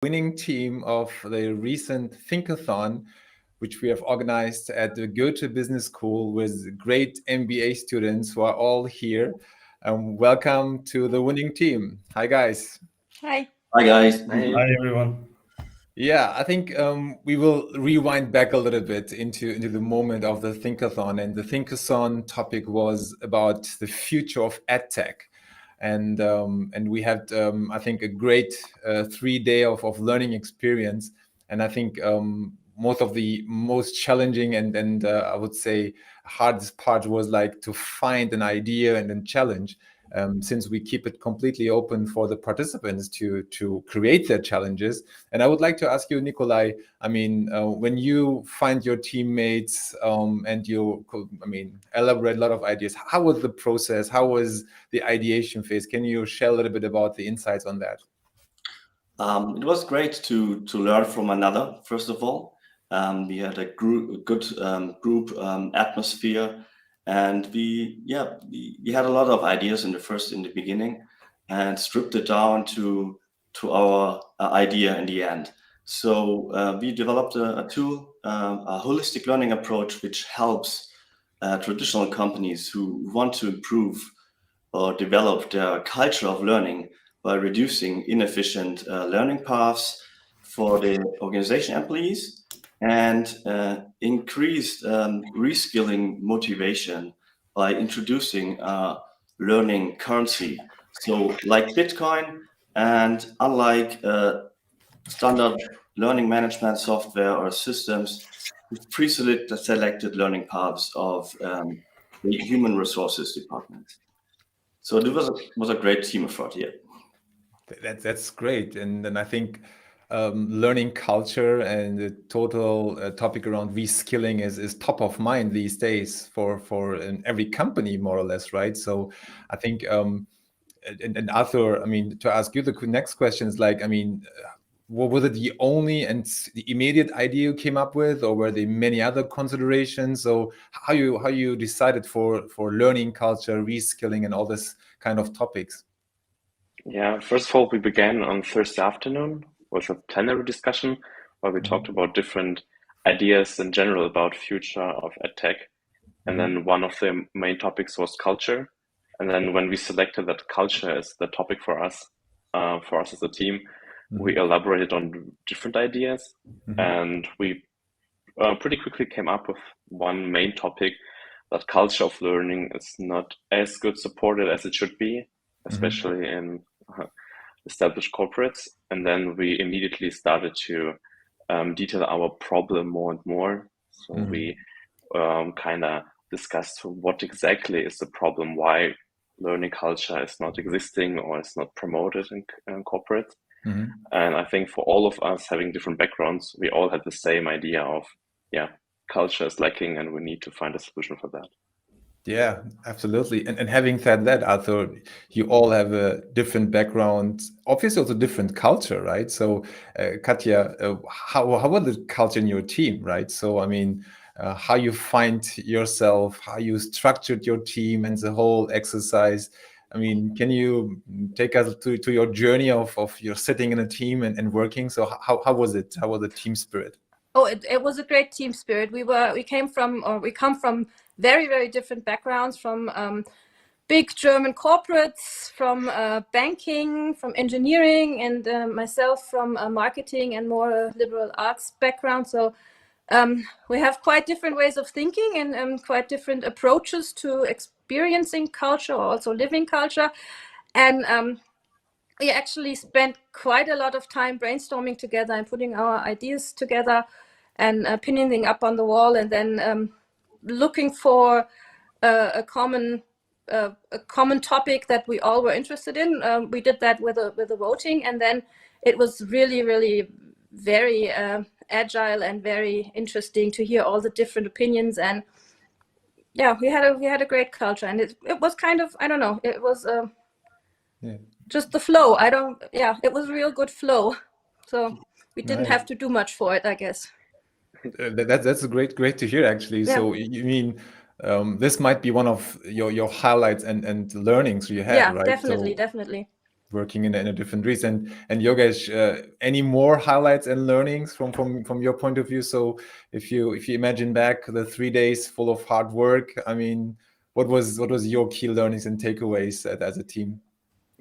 winning team of the recent Thinkathon, which we have organized at the Goethe Business School with great MBA students who are all here. Welcome to the winning team. Hi, guys. Hi. Hi guys. Hi everyone. Yeah, I think we will rewind back a little bit into the moment of the Thinkathon. And the Thinkathon topic was about the future of EdTech. And we had, I think, a great 3 day of learning experience. And I think most of the most challenging and I would say hardest part was like to find an idea and then challenge. Since we keep it completely open for the participants to create their challenges. And I would like to ask you, Nikolai, I mean, when you find your teammates and you, elaborate a lot of ideas, how was the process? How was the ideation phase? Can you share a little bit about the insights on that? It was great to learn from another. First of all, we had a good group atmosphere. And we had a lot of ideas in the beginning, and stripped it down to our idea in the end. So we developed a tool, a holistic learning approach, which helps traditional companies who want to improve or develop their culture of learning by reducing inefficient learning paths for the organization employees, and increased reskilling motivation by introducing learning currency. So like Bitcoin, and unlike standard learning management software or systems, with pre-selected learning paths of the human resources department. So it was a great team effort here. That's great. And then I think learning culture and the total topic around reskilling is top of mind these days for in every company, more or less, right? So I think, and Arthur, I mean, to ask you the next question is like, I mean, was it the only and the immediate idea you came up with, or were there many other considerations? So how you decided for learning culture, reskilling, and all this kind of topics? Yeah, first of all, we began on Thursday afternoon with a plenary discussion where we talked about different ideas in general about future of EdTech. And then one of the main topics was culture. And then when we selected that culture as the topic for us as a team, we elaborated on different ideas, and we pretty quickly came up with one main topic, that culture of learning is not as good supported as it should be, especially in established corporates. And then we immediately started to detail our problem more and more. So we kind of discussed what exactly is the problem, why learning culture is not existing or is not promoted in corporates. And I think for all of us having different backgrounds, we all had the same idea of, culture is lacking and we need to find a solution for that. Yeah, absolutely. And having said that, Arthur, you all have a different background, obviously also different culture, right? So, Katja, how was the culture in your team, right? So, I mean, how you find yourself, how you structured your team and the whole exercise. I mean, can you take us to your journey of your sitting in a team and working? So how was it? How was the team spirit? Oh, it was a great team spirit. We come from very, very different backgrounds, from big German corporates, from banking, from engineering, and myself from marketing and more liberal arts background. So we have quite different ways of thinking and quite different approaches to experiencing culture, or also living culture. And we actually spent quite a lot of time brainstorming together and putting our ideas together and pinning them up on the wall, and then looking for a common topic that we all were interested in. We did that with a voting, and then it was really, really very agile and very interesting to hear all the different opinions. And yeah, we had a great culture, and it was kind of, I don't know, it was just the flow. It was a real good flow. So we didn't have to do much for it, I guess. That's great to hear, actually. Yeah. So you mean this might be one of your highlights and learnings you had, Yeah, right? definitely. working in a different reason. And Yogesh, any more highlights and learnings from your point of view? So if you imagine back the 3 days full of hard work, I mean, what was your key learnings and takeaways as a team?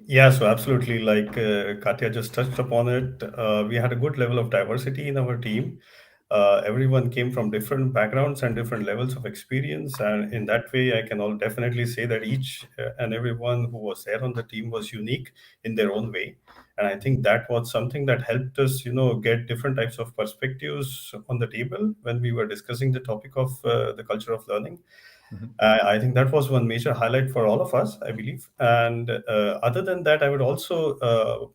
Yeah, so absolutely, like Katya just touched upon it, we had a good level of diversity in our team. Everyone came from different backgrounds and different levels of experience, and in that way, I can all definitely say that each and everyone who was there on the team was unique in their own way. And I think that was something that helped us, get different types of perspectives on the table when we were discussing the topic of the culture of learning. I think that was one major highlight for all of us, I believe. And other than that, I would also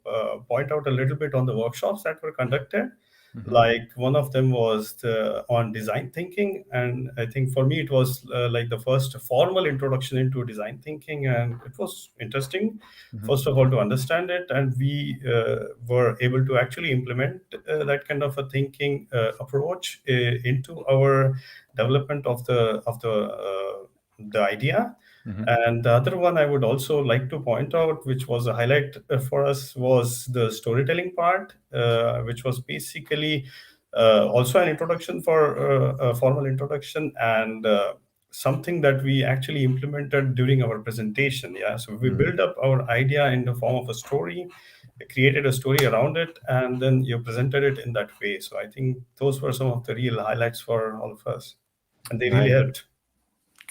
point out a little bit on the workshops that were conducted. Like one of them was on design thinking, and I think for me it was like the first formal introduction into design thinking, and it was interesting. First of all, to understand it, and we were able to actually implement that kind of a thinking approach into our development of the idea. And the other one I would also like to point out, which was a highlight for us, was the storytelling part, which was basically also an introduction for a formal introduction, and something that we actually implemented during our presentation. Yeah, so we built up our idea in the form of a story, created a story around it, and then you presented it in that way. So I think those were some of the real highlights for all of us, and they really helped.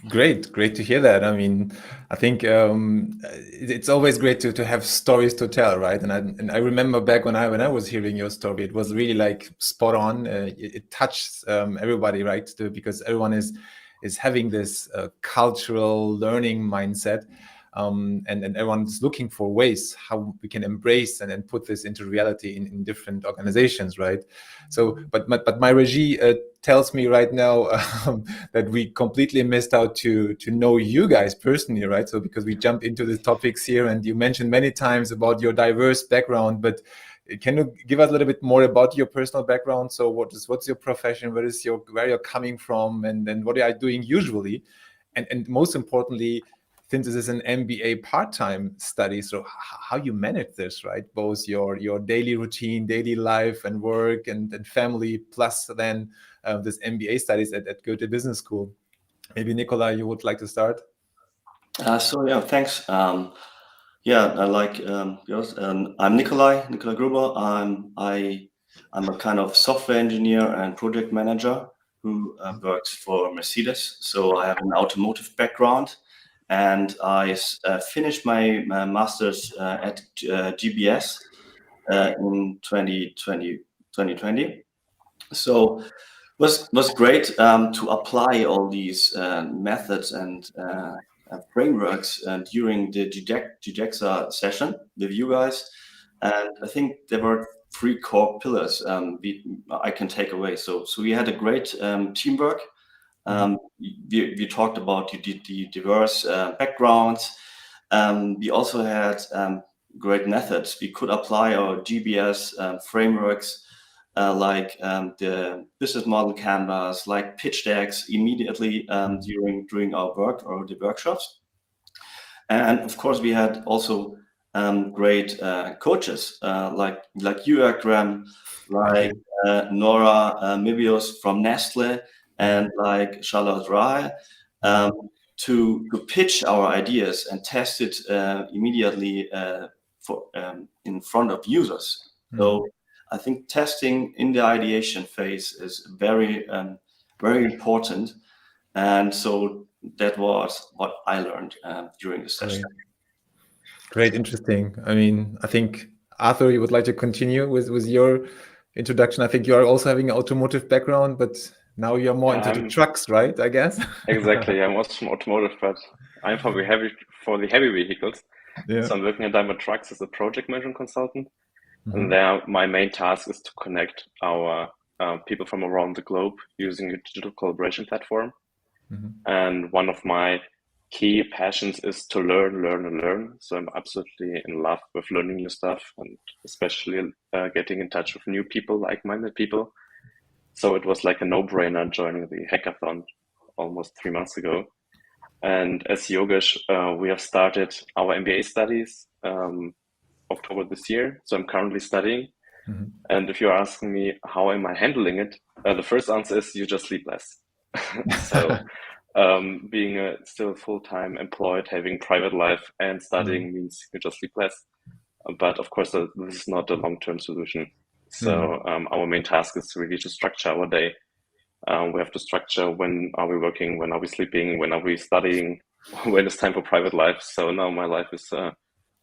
Great to hear that. I mean, I think it's always great to have stories to tell, right? And I remember back when I was hearing your story, it was really like spot on. It touched everybody, right? Because everyone is having this cultural learning mindset, and everyone's looking for ways how we can embrace and put this into reality in different organizations, right? So, but my regie tells me right now that we completely missed out to know you guys personally, right? So because we jump into the topics here, and you mentioned many times about your diverse background, but can you give us a little bit more about your personal background? So what's your profession? Where you're coming from, and then what are you doing usually? And most importantly, since this is an MBA part-time study, so how you manage this, right? Both your daily routine, daily life and work and family, plus then this MBA studies at Goethe Business School. Maybe Nicola, you would like to start? Thanks. I like yours. I'm Nikolai Gruber. I'm a kind of software engineer and project manager who works for Mercedes. So I have an automotive background, and I finished my master's at GBS in 2020. So was great to apply all these methods and frameworks during the GJEXA session with you guys. And I think there were 3 core pillars I can take away. So we had a great teamwork. We talked about the diverse backgrounds. We also had great methods. We could apply our GBS frameworks like the business model canvas, like pitch decks immediately during our work or the workshops. And of course, we had also great coaches like you, Akram, like Nora Mibios from Nestle, and like Charlotte Rai, to pitch our ideas and test it immediately in front of users. So I think testing in the ideation phase is very, very important. And so that was what I learned during the session. Great, interesting. I mean, I think, Arthur, you would like to continue with your introduction. I think you are also having an automotive background, but now you're more into the trucks, right? I guess. Exactly. I'm also from automotive, but I'm for the heavy vehicles. Yeah. So I'm working at Daimler Trucks as a project management consultant. And there, my main task is to connect our people from around the globe using a digital collaboration platform. And one of my key passions is to learn. So I'm absolutely in love with learning new stuff, and especially getting in touch with new people, like-minded people. So it was like a no-brainer joining the hackathon almost 3 months ago. And as Yogesh, we have started our MBA studies October this year. So I'm currently studying. Mhm. And if you're asking me how am I handling it, the first answer is you just sleep less. So being still full-time employed, having private life and studying means you just sleep less. But of course, this is not a long-term solution. So our main task is really to structure our day. We have to structure when are we working, when are we sleeping, when are we studying, when it's time for private life. So now my life is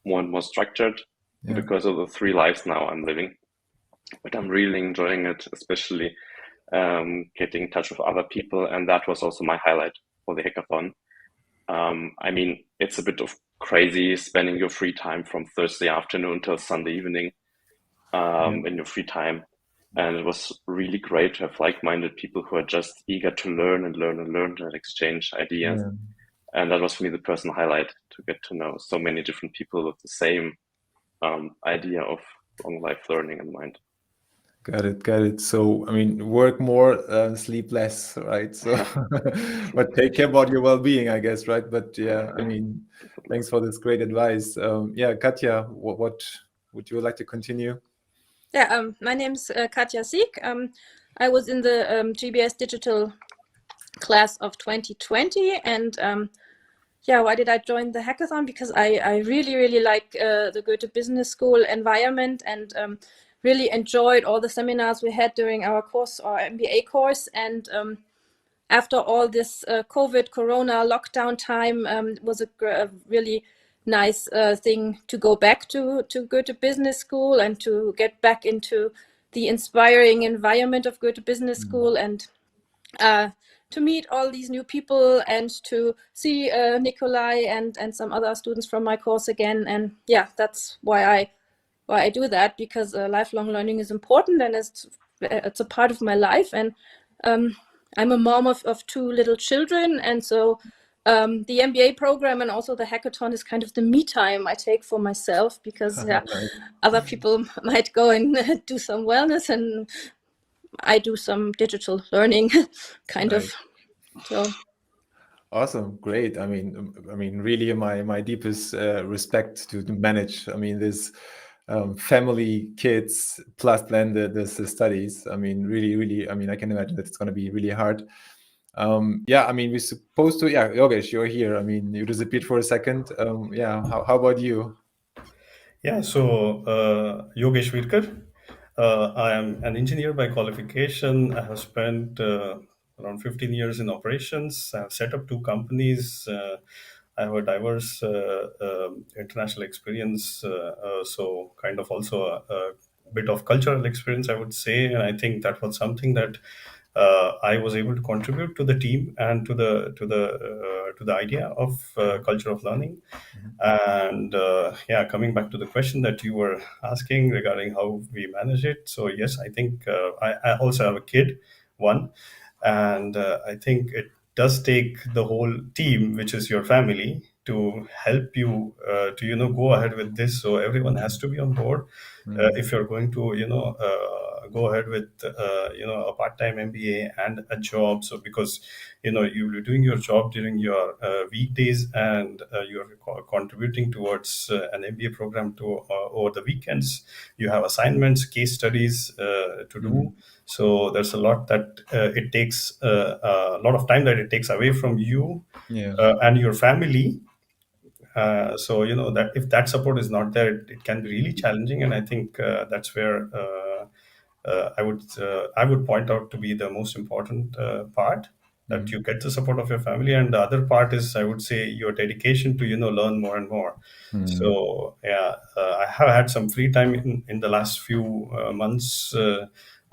more and more structured because of the 3 lives now I'm living. But I'm really enjoying it, especially getting in touch with other people. And that was also my highlight for the hackathon. I mean, it's a bit of crazy spending your free time from Thursday afternoon till Sunday evening in your free time. And it was really great to have like-minded people who are just eager to learn and learn and learn and exchange ideas. And that was for me the personal highlight, to get to know so many different people with the same idea of long life learning in mind. Got it. So, I mean, work more, sleep less, right? So, but take care about your well-being, I guess, right? But yeah, I mean, thanks for this great advice. Yeah, Katja, what would you like to continue? Yeah, my name's Katja Sieg. I was in the GBS Digital class of 2020, and yeah, why did I join the hackathon? Because I really like the Goethe Business School environment, and really enjoyed all the seminars we had during our course, our MBA course. And after all this COVID Corona lockdown time, was a really nice thing to go back to Goethe Business School and to get back into the inspiring environment of Goethe Business School, and to meet all these new people and to see Nikolai and some other students from my course again. And yeah, that's why I do that, because lifelong learning is important, and it's a part of my life. And I'm a mom of 2 little children, and so the MBA program and also the hackathon is kind of the me time I take for myself, because yeah, other people might go and do some wellness, and I do some digital learning kind of. So Awesome, great. I mean, really, my deepest respect to manage. I mean, this family, kids, plus then the studies. I mean, really. I mean, I can imagine that it's going to be really hard. Yeah, I mean, we're supposed to. Yeah, Yogesh, you're here. I mean, you disappeared for a second. Yeah, how about you? Yeah, so Yogesh Virkar. I am an engineer by qualification. I have spent around 15 years in operations. I have set up 2 companies. I have a diverse international experience, so kind of also a bit of cultural experience, I would say. And I think that was something that I was able to contribute to the team and to the idea of culture of learning. And yeah, coming back to the question that you were asking regarding how we manage it. So yes, I think I also have a kid, one, and I think it does take the whole team, which is your family, to help you to go ahead with this. So everyone has to be on board if you're going to go ahead with a part-time MBA and a job. So because you'll be doing your job during your weekdays, and you're contributing towards an MBA program to over the weekends. You have assignments, case studies to do. So there's a lot that it takes a lot of time that it takes away from you and your family. So that if that support is not there, it can be really challenging. And I think that's where I would point out to be the most important part, that you get the support of your family. And the other part is, I would say, your dedication to learn more and more. So yeah, I have had some free time in the last few months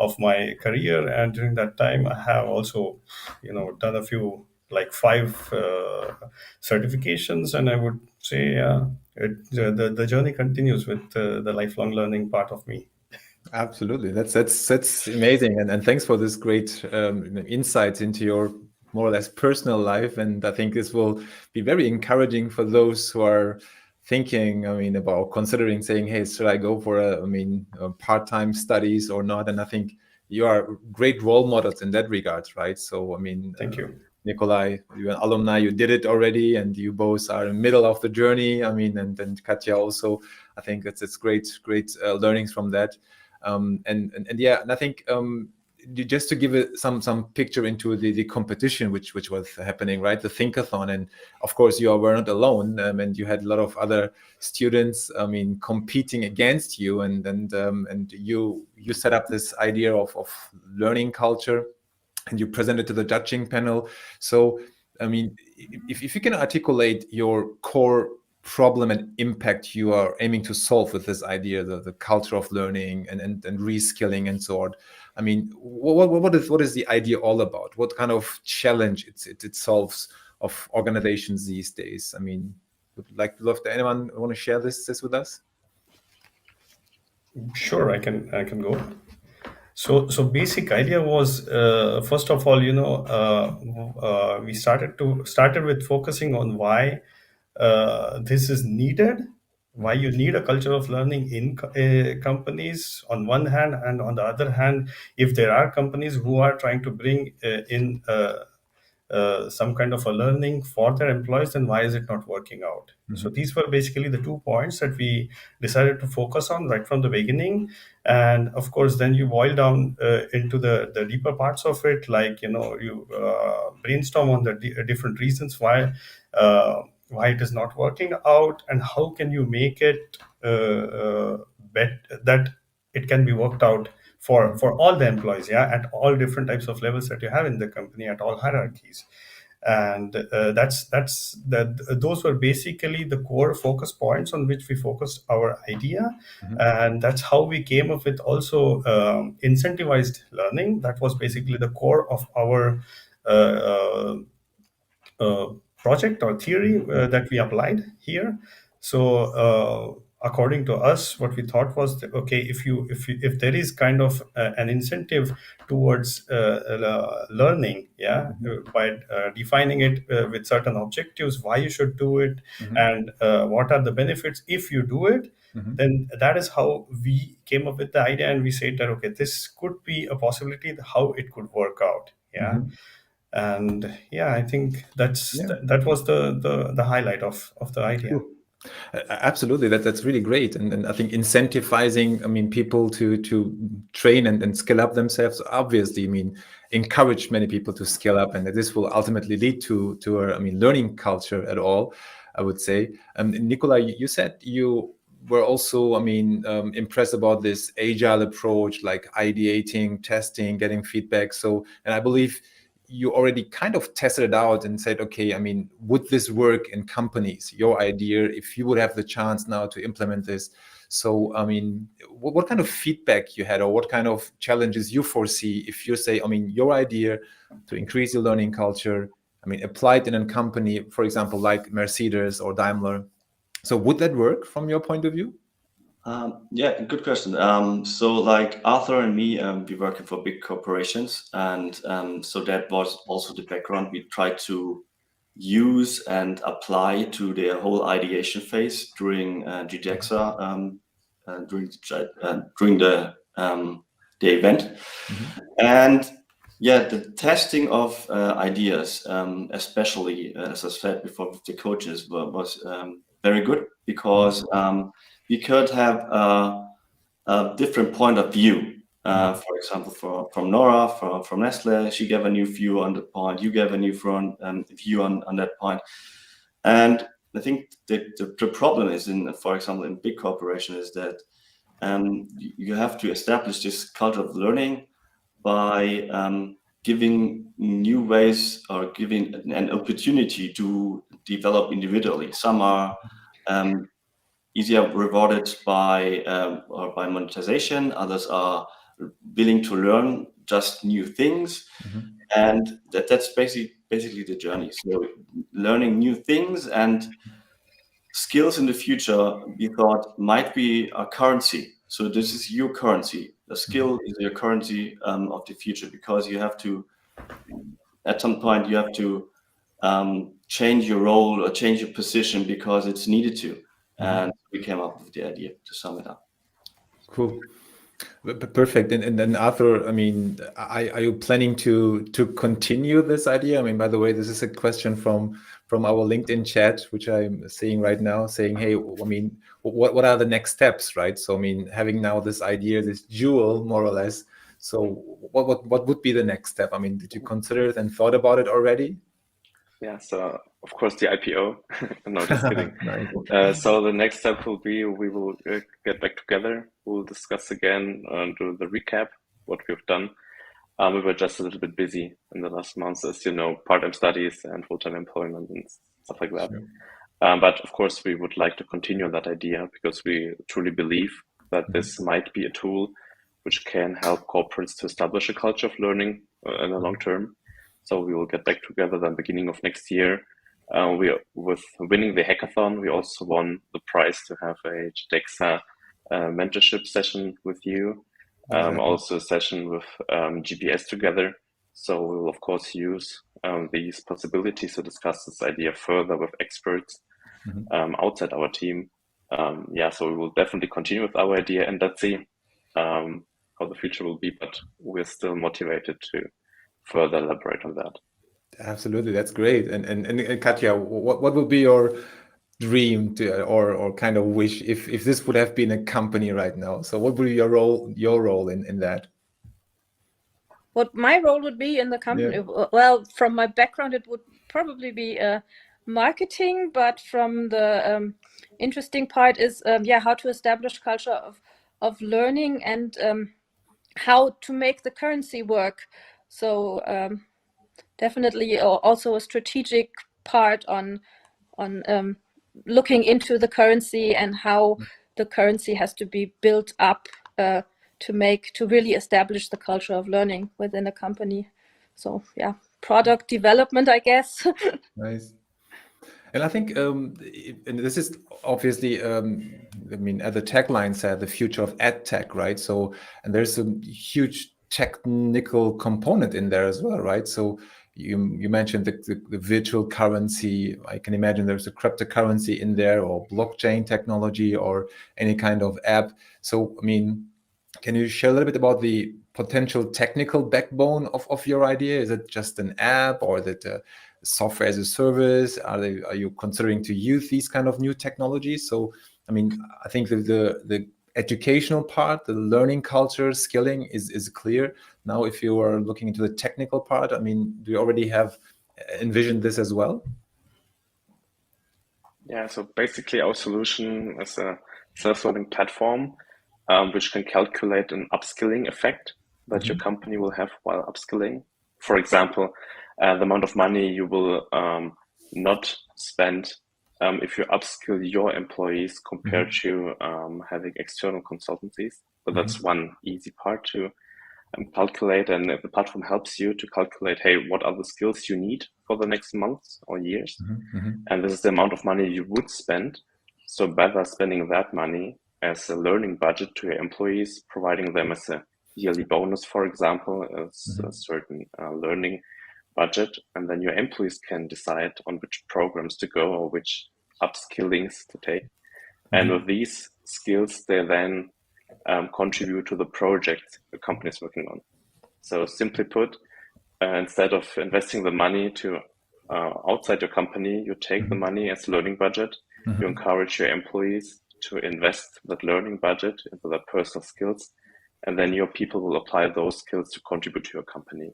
of my career, and during that time I have also done a few, like 5 certifications. And I would say the journey continues with the lifelong learning part of me. Absolutely, that's amazing, and thanks for this great insights into your more or less personal life. And I think this will be very encouraging for those who are thinking, I mean, about considering saying, hey, should I go for part-time studies or not? And I think you are great role models in that regard, right? So I mean, Thank you. Nikolai, you're an alumni, you did it already, and you both are in the middle of the journey. I mean, and Katja also, I think it's great learnings from that. And yeah, and I think just to give it some picture into the competition which was happening, right? The Thinkathon, and of course you were not alone, and you had a lot of other students, I mean, competing against you, and you set up this idea of learning culture, and you presented to the judging panel. So, I mean, if you can articulate your core problem and impact you are aiming to solve with this idea, the culture of learning and reskilling and so on. I mean, what is the idea all about? What kind of challenge it solves of organizations these days? I mean, would love to anyone want to share this with us? Sure, I can go. So basic idea was, first of all, we started with focusing on why this is needed, why you need a culture of learning in companies on one hand, and on the other hand, if there are companies who are trying to bring in some kind of a learning for their employees, then why is it not working out? So these were basically the 2 points that we decided to focus on right from the beginning. And of course, then you boil down into the deeper parts of it, like, you brainstorm on the different reasons why it is not working out, and how can you make it that it can be worked out for all the employees, at all different types of levels that you have in the company, at all hierarchies. And those were basically the core focus points on which we focused our idea. And that's how we came up with also incentivized learning. That was basically the core of our project or theory that we applied here. So according to us, what we thought was that, okay, if there is kind of an incentive towards learning, by defining it with certain objectives, why you should do it, and what are the benefits if you do it, then that is how we came up with the idea, and we said that, okay, this could be a possibility how it could work out. And I think that was the highlight of the idea. Cool. Absolutely, that's really great, and I think incentivizing, I mean, people to train and skill up themselves, obviously, I mean, encourage many people to skill up, and this will ultimately lead to a learning culture at all, I would say. Nicola, you said you were also, impressed about this agile approach, like ideating, testing, getting feedback. So, and I believe you already kind of tested it out and said, okay, I mean, would this work in companies? Your idea, if you would have the chance now to implement this. So, I mean, what kind of feedback you had, or what kind of challenges you foresee if you say, I mean, your idea to increase your learning culture, I mean, applied in a company, for example, like Mercedes or Daimler. So would that work from your point of view? Yeah, good question. So like Arthur and me, we working for big corporations, and so that was also the background we tried to use and apply to their whole ideation phase during GDEXA, during the event. And the testing of ideas, especially as I said before with the coaches, was very good, because we could have a different point of view. For example, from Nora, from Nestle, she gave a new view on the point. You gave a new view on that point. And I think the problem is, for example, in big corporation, is that you have to establish this culture of learning by giving new ways, or giving an opportunity to develop individually. Some are easier rewarded by monetization. Others are willing to learn just new things, and that's basically the journey. So learning new things and skills in the future, we thought, might be a currency. So this is your currency. The skill is your currency of the future, because you have to, at some point, you have to change your role or change your position because it's needed to. And we came up with the idea to sum it up. Cool. Perfect. And then Arthur, I mean, are you planning to continue this idea? I mean, by the way, this is a question from from our LinkedIn chat, which I'm seeing right now, saying, hey, I mean, what are the next steps, right? So, I mean, having now this idea, this jewel, more or less. So what would be the next step? I mean, did you consider it and thought about it already? Yeah, so of course the IPO. No, just kidding. Nice. So the next step will be we will get back together. We'll discuss again and do the recap, what we've done. We were just a little bit busy in the last months, as you know, part-time studies and full-time employment and stuff like that. Sure. But of course, we would like to continue that idea because we truly believe that this might be a tool which can help corporates to establish a culture of learning in the long term. So we will get back together then beginning of next year. With winning the hackathon, we also won the prize to have a JDEXA mentorship session with you. Exactly. Also a session with GPS together. So we will of course use these possibilities to discuss this idea further with experts outside our team. So we will definitely continue with our idea, and let's see how the future will be, but we're still motivated to further elaborate on that. Absolutely, that's great. And Katja, what would be your dream or kind of wish if this would have been a company right now? So what would be your role in that? What my role would be in the company? Yeah. Well, from my background, it would probably be marketing, but from the interesting part is how to establish culture of learning and how to make the currency work. So definitely also a strategic part on looking into the currency and how the currency has to be built up to really establish the culture of learning within a company. So yeah, product development, I guess. Nice. And I think, and this is obviously, I mean, as the tagline said, the future of EdTech, right? So, and there's a huge technical component in there as well, right? So you mentioned the virtual currency. I can imagine there's a cryptocurrency in there, or blockchain technology, or any kind of app. So, I mean, can you share a little bit about the potential technical backbone of your idea? Is it just an app, or is it software as a service? Are you considering to use these kind of new technologies? So, I mean, I think the educational part, the learning culture, skilling is clear. Now, if you are looking into the technical part, I mean, do you already have envisioned this as well? Yeah, so basically our solution is a self-learning platform which can calculate an upskilling effect that your company will have while upskilling. For example, the amount of money you will not spend if you upskill your employees compared to having external consultancies. So that's one easy part to calculate. And if the platform helps you to calculate, hey, what are the skills you need for the next months or years? And this is the amount of money you would spend. So better spending that money as a learning budget to your employees, providing them as a yearly bonus, for example, as a certain learning budget. And then your employees can decide on which programs to go or which upskillings to take. And with these skills, they then contribute to the project the company is working on. So simply put, instead of investing the money to outside your company, you take the money as a learning budget. You encourage your employees to invest that learning budget into their personal skills, and then your people will apply those skills to contribute to your company.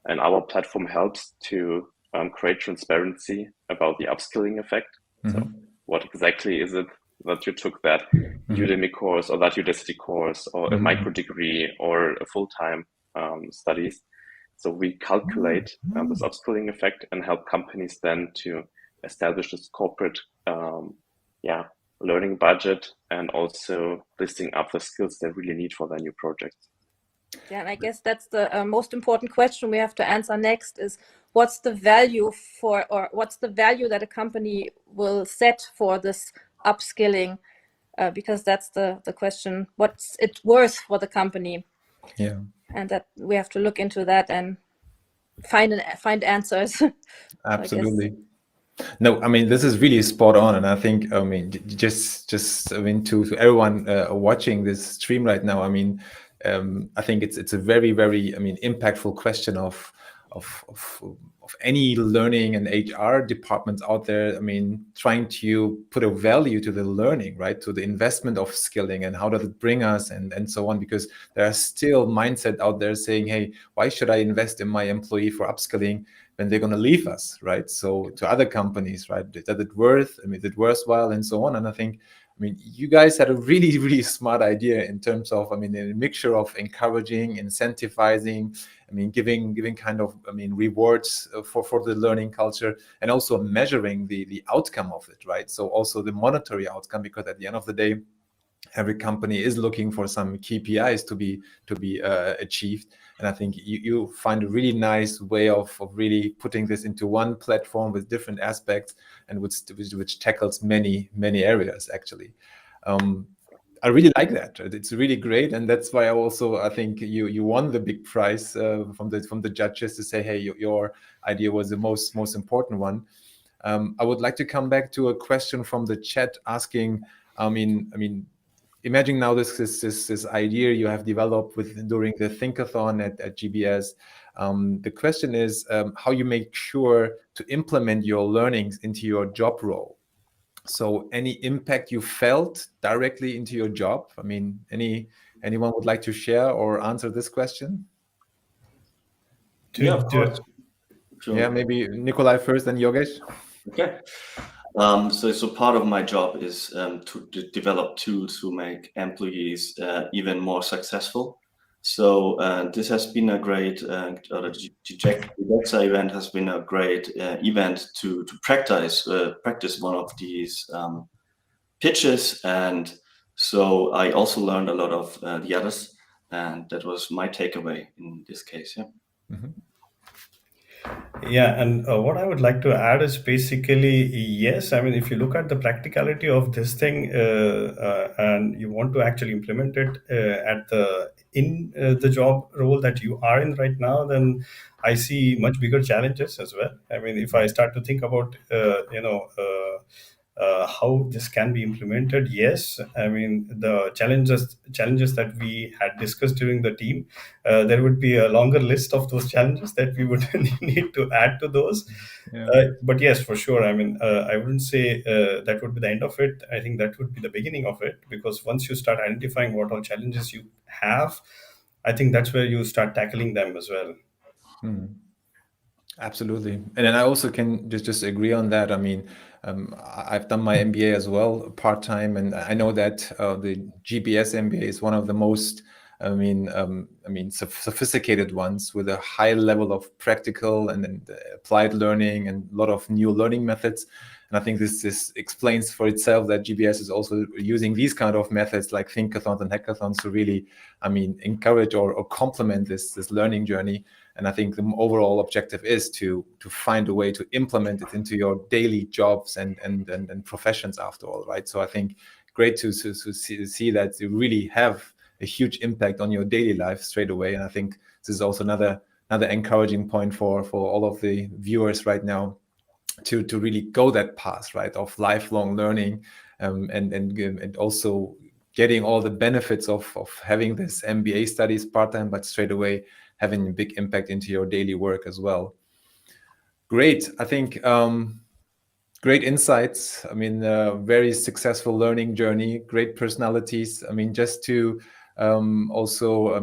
And our platform helps to create transparency about the upskilling effect. So what exactly is it that you took that Udemy course or that Udacity course or a micro degree or a full-time studies? So we calculate this upskilling effect and help companies then to establish this corporate learning budget and also listing up the skills they really need for their new projects. Yeah, and I guess that's the most important question we have to answer next is what's the value that a company will set for this upskilling? Because that's the question, what's it worth for the company? Yeah. And that we have to look into that and find answers. Absolutely. No, I mean, this is really spot on. And I think, I mean, just I mean, to everyone watching this stream right now, I mean, I think it's a very, very, I mean, impactful question of of any learning and HR departments out there. I mean, trying to put a value to the learning, right? To the investment of skilling and how does it bring us and so on, because there are still mindset out there saying, hey, why should I invest in my employee for upskilling when they're going to leave us, right? So to other companies, right? Is it worth? I mean, is it worthwhile and so on? And I think, I mean, you guys had a really, really smart idea in terms of, I mean, a mixture of encouraging, incentivizing, I mean, giving kind of, I mean, rewards for the learning culture, and also measuring the outcome of it, right? So also the monetary outcome, because at the end of the day, every company is looking for some KPIs to be achieved. And I think you find a really nice way of really putting this into one platform with different aspects, and which tackles many areas actually. I really like that. It's really great, and that's why I think you won the big prize from the judges to say, hey, your idea was the most important one. I would like to come back to a question from the chat asking, I mean, imagine now this idea you have developed during the Thinkathon at GBS. The question is how you make sure to implement your learnings into your job role. So any impact you felt directly into your job? I mean, anyone would like to share or answer this question? Yeah, of course. Sure. Yeah, maybe Nikolai first, then Yogesh. Okay. So part of my job is to develop tools to make employees even more successful. So this has been a great, the JEXA event has been a great event to practice one of these pitches. And so I also learned a lot of the others, and that was my takeaway in this case. Yeah. Mm-hmm. Yeah, and what I would like to add is basically, yes, I mean, if you look at the practicality of this thing and you want to actually implement it in the job role that you are in right now, then I see much bigger challenges as well. I mean, if I start to think about, how this can be implemented, yes, I mean, the challenges that we had discussed during the team, there would be a longer list of those challenges that we would need to add to those. Yeah. But yes, for sure, I mean, I wouldn't say that would be the end of it. I think that would be the beginning of it, because once you start identifying what all challenges you have, I think that's where you start tackling them as well. Absolutely. And then I also can just agree on that. I mean, I've done my MBA as well, part-time, and I know that the GBS MBA is one of the most, sophisticated ones, with a high level of practical and applied learning and a lot of new learning methods. And I think this explains for itself that GBS is also using these kind of methods like Thinkathons and Hackathons to really, encourage or complement this learning journey. And I think the overall objective is to find a way to implement it into your daily jobs and professions after all, right? So I think great to see that you really have a huge impact on your daily life straight away. And I think this is also another encouraging point for all of the viewers right now to really go that path, right, of lifelong learning, and also getting all the benefits of having this MBA studies part-time, but straight away having a big impact into your daily work as well. Great. I think great insights. I mean, very successful learning journey, great personalities. I mean, just to also,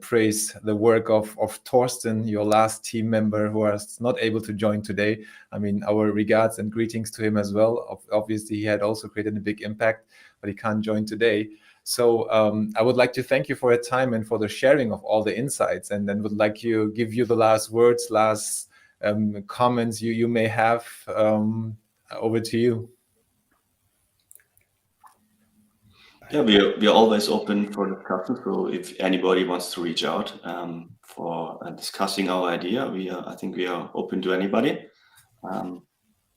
praise the work of Torsten, your last team member who was not able to join today. I mean, our regards and greetings to him as well. Obviously, he had also created a big impact, but he can't join today. So I would like to thank you for your time and for the sharing of all the insights, and then would like to give you the last words, last comments you may have. Over to you. Yeah, we're always open for discussion. So if anybody wants to reach out for discussing our idea, I think we are open to anybody.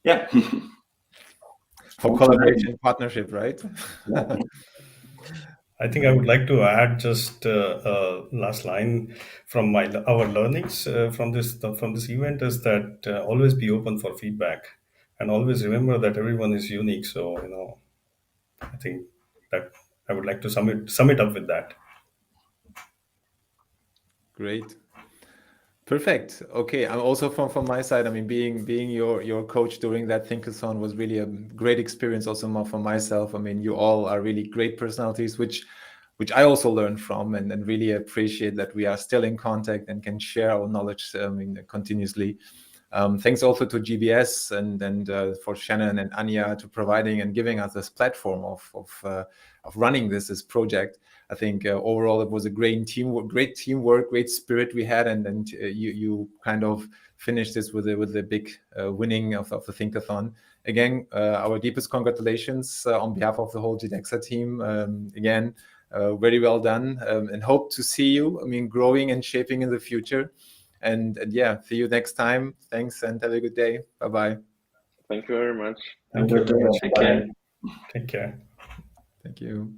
Yeah. For collaboration, partnership, right? Yeah. I think I would like to add just a last line from our learnings from this event is that always be open for feedback, and always remember that everyone is unique. So I think that I would like to sum it up with that. Great. Perfect. Okay. I'm also from my side. I mean, being your coach during that Thinkathon was really a great experience. Also for myself. I mean, you all are really great personalities, which I also learned from, and really appreciate that we are still in contact and can share our knowledge continuously. Thanks also to GBS and for Shannon and Anya to providing and giving us this platform of running this project. I think overall it was a great teamwork, great spirit we had, and you kind of finished this with the big winning of the Thinkathon. Again, our deepest congratulations on behalf of the whole GDEXA team. Again, very well done, and hope to see you. I mean, growing and shaping in the future. And yeah, see you next time. Thanks and have a good day. Bye-bye. Thank you very much. Thank you very much. Take care. Take care. Thank you.